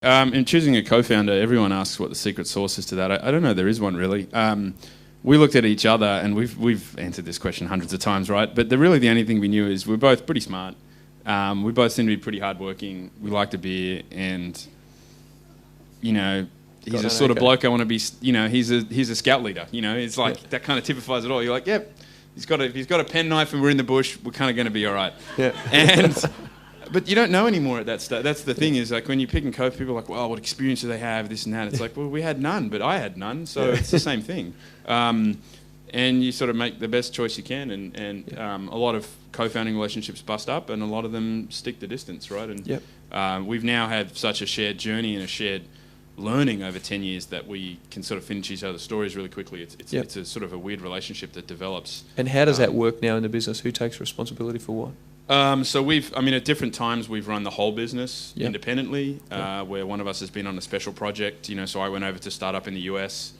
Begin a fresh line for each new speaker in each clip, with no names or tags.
In choosing a co-founder, everyone asks what the secret sauce is to that. I don't know. There is one really. We looked at each other, and we've answered this question hundreds of times, right? But the only thing we knew is we're both pretty smart. We both seem to be pretty hardworking. We like a beer, and he's a sort of bloke I want to be. He's a scout leader. It's like that kind of typifies it all. You're like, yep, if he's got a penknife, and we're in the bush, we're kind of going to be all right. Yeah. But you don't know anymore at that stage. That's the thing is, like, when you're picking co, people are like, well, what experience do they have, this and that. It's like, well, we had none, but I had none, so it's the same thing. And you sort of make the best choice you can, and a lot of co-founding relationships bust up, and a lot of them stick the distance, right? And we've now had such a shared journey and a shared learning over 10 years that we can sort of finish each other's stories really quickly. It's a sort of a weird relationship that develops.
And how does that work now in the business? Who takes responsibility for what?
So at different times we've run the whole business independently, where one of us has been on a special project. So I went over to start up in the US,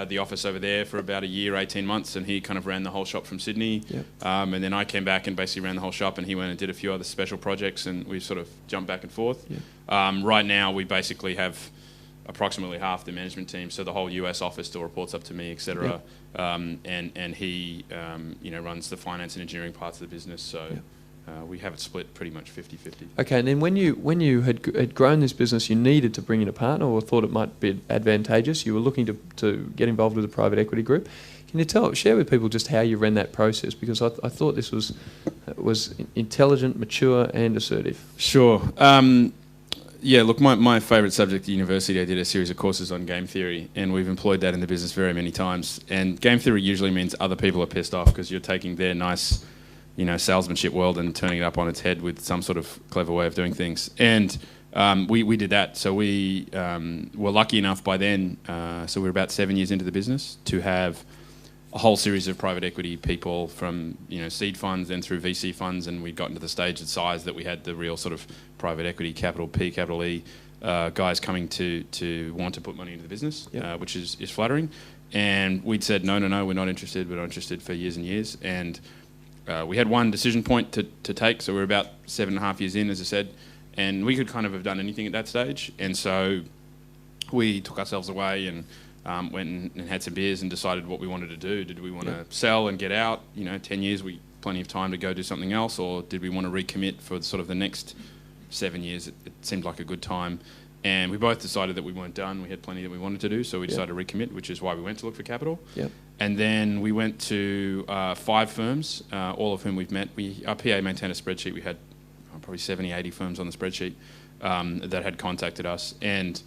the office over there for about a year, 18 months, and he kind of ran the whole shop from Sydney. And then I came back and basically ran the whole shop, and he went and did a few other special projects, and we sort of jumped back and forth. Right now we basically have approximately half the management team, so the whole US office still reports up to me, etc. And he runs the finance and engineering parts of the business. So. We have it split pretty much 50-50.
Okay, and then when you had grown this business, you needed to bring in a partner or thought it might be advantageous. You were looking to get involved with a private equity group. Can you share with people just how you ran that process? Because I thought this was intelligent, mature, and assertive.
Sure. Look, my favourite subject at university, I did a series of courses on game theory, and we've employed that in the business very many times. And game theory usually means other people are pissed off because you're taking their nice salesmanship world and turning it up on its head with some sort of clever way of doing things. And we did that. So we were lucky enough by then, so we're about 7 years into the business, to have a whole series of private equity people from seed funds and through VC funds, and we'd gotten to the stage of size that we had the real sort of private equity, capital P, capital E, guys coming to want to put money into the business, which is flattering. And we'd said, no, we're not interested. We're not interested for years and years. And we had one decision point to take, so we're about 7.5 years in, as I said, and we could kind of have done anything at that stage. And so we took ourselves away and went and had some beers and decided what we wanted to do. Did we want to sell and get out? 10 years, plenty of time to go do something else, or did we want to recommit for sort of the next 7 years? It seemed like a good time. And we both decided that we weren't done. We had plenty that we wanted to do, so we decided to recommit, which is why we went to look for capital. And then we went to 5 firms, all of whom we've met. Our PA maintained a spreadsheet. We had probably 70, 80 firms on the spreadsheet that had contacted us. And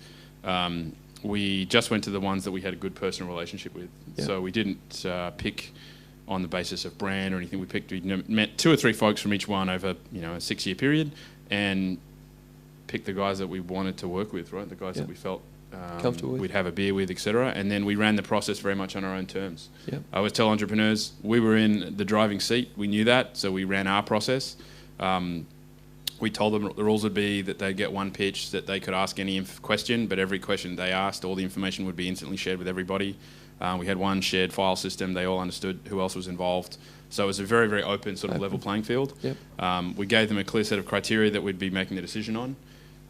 we just went to the ones that we had a good personal relationship with. So we didn't pick on the basis of brand or anything. We met 2 or 3 folks from each one over a 6-year period, and picked the guys that we wanted to work with, right? The guys that we felt
comfortable with,
we'd have a beer with, etc. And then we ran the process very much on our own terms. I always tell entrepreneurs, we were in the driving seat. We knew that, so we ran our process. We told them the rules would be that they'd get one pitch, that they could ask any question, but every question they asked, all the information would be instantly shared with everybody. We had one shared file system. They all understood who else was involved. So it was a very, very open sort of level playing field. We gave them a clear set of criteria that we'd be making the decision on.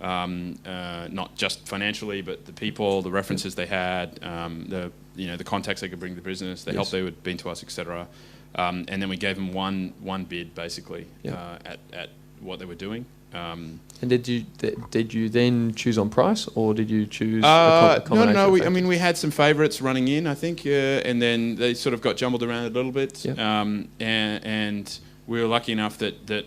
Not just financially, but the people, the references they had, the contacts they could bring to the business, the help they would bring to us, etc. And then we gave them one bid basically at what they were doing.
And did you then choose on price, or did you choose a combination?
No. We had some favourites running in, I think, and then they sort of got jumbled around a little bit. And we were lucky enough that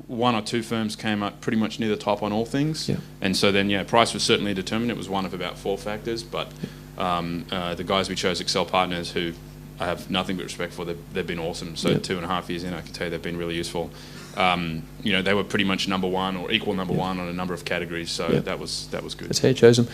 1 or 2 firms came up pretty much near the top on all things. And so then, price was certainly determined. It was one of about 4 factors, but the guys we chose, Excel Partners, who I have nothing but respect for, they've been awesome. So 2.5 years in, I can tell you they've been really useful. They were pretty much number 1 or equal number 1 on a number of categories, so that was good.
That's how you chose them.